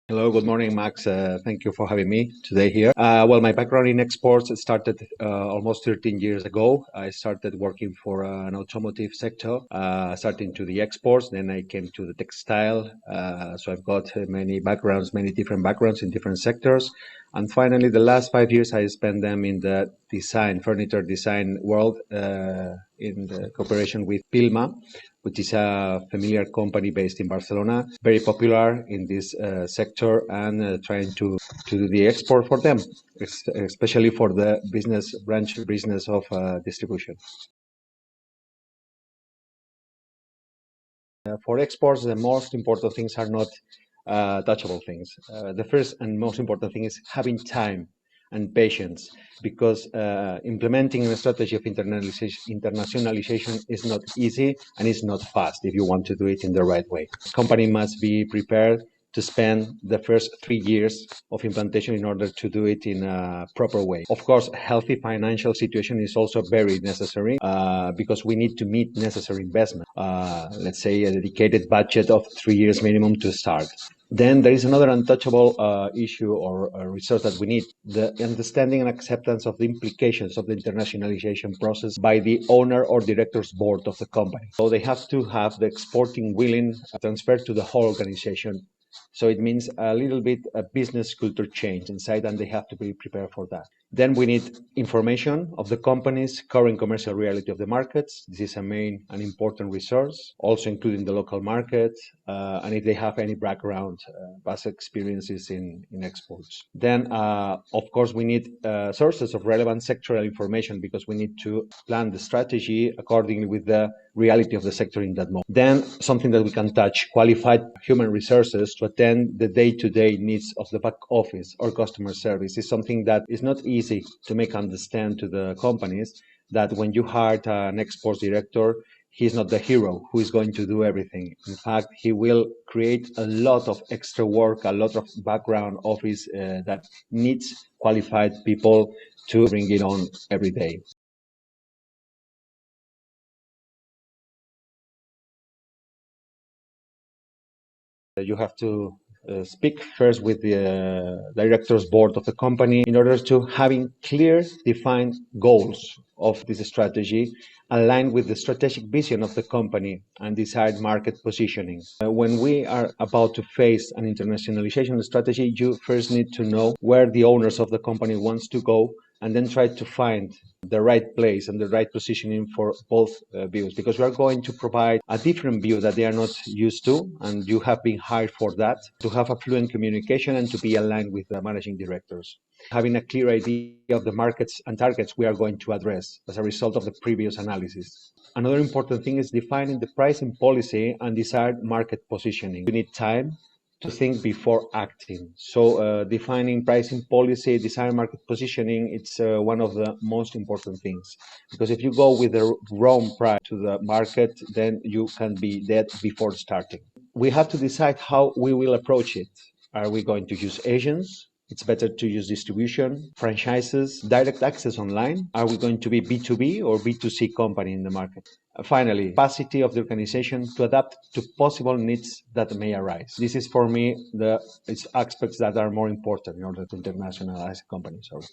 Hello, good morning, Max. Thank you for having me today here. Well, my background in exports started almost 13 years ago. I started working for an automotive sector, starting to the exports. Then I came to the textile. So I've got many backgrounds, many different backgrounds in different sectors. And finally, the last 5 years, I spent them in the design, furniture design world, in the cooperation with Pilma, which is a familiar company based in Barcelona, very popular in this sector and trying to do the export for them, especially for the business branch business of distribution. For exports, the most important things are not touchable things. The first and most important thing is having time and patience, because implementing a strategy of internationalization is not easy and it's not fast if you want to do it in the right way. The company must be prepared to spend the first 3 years of implantation in order to do it in a proper way. Of course, a healthy financial situation is also very necessary because we need to meet necessary investment. Let's say a dedicated budget of 3 years minimum to start. Then there is another untouchable issue or resource that we need: the understanding and acceptance of the implications of the internationalization process by the owner or director's board of the company. So they have to have the exporting willing transfer to the whole organization. So it means a little bit a business culture change inside, and they have to be prepared for that. Then we need information of the company's current commercial reality of the markets. This is a main and important resource, also including the local market, and if they have any background, past experiences in exports. Then, of course, we need sources of relevant sectoral information because we need to plan the strategy accordingly with the reality of the sector in that moment. Then, something that we can touch: qualified human resources to attend the day-to-day needs of the back office or customer service is something that is not easy to make understand to the companies, that when you hire an exports director, he's not the hero who is going to do everything. In fact, he will create a lot of extra work, a lot of background office that needs qualified people to bring it on every day. You have to speak first with the directors board of the company in order to having clear defined goals of this strategy aligned with the strategic vision of the company and desired market positioning. When we are about to face an internationalization strategy, you first need to know where the owners of the company wants to go, and then try to find the right place and the right positioning for both views, because we are going to provide a different view that they are not used to, and you have been hired for that, to have a fluent communication and to be aligned with the managing directors. Having a clear idea of the markets and targets we are going to address as a result of the previous analysis. Another important thing is defining the pricing policy and desired market positioning. We need time to think before acting. So defining pricing policy, design market positioning, it's one of the most important things. Because if you go with the wrong price to the market, then you can be dead before starting. We have to decide how we will approach it. Are we going to use agents? It's better to use distribution, franchises, direct access online. Are we going to be B2B or B2C company in the market? Finally, capacity of the organization to adapt to possible needs that may arise. This is for me the aspects that are more important in order to internationalize a company. Sorry.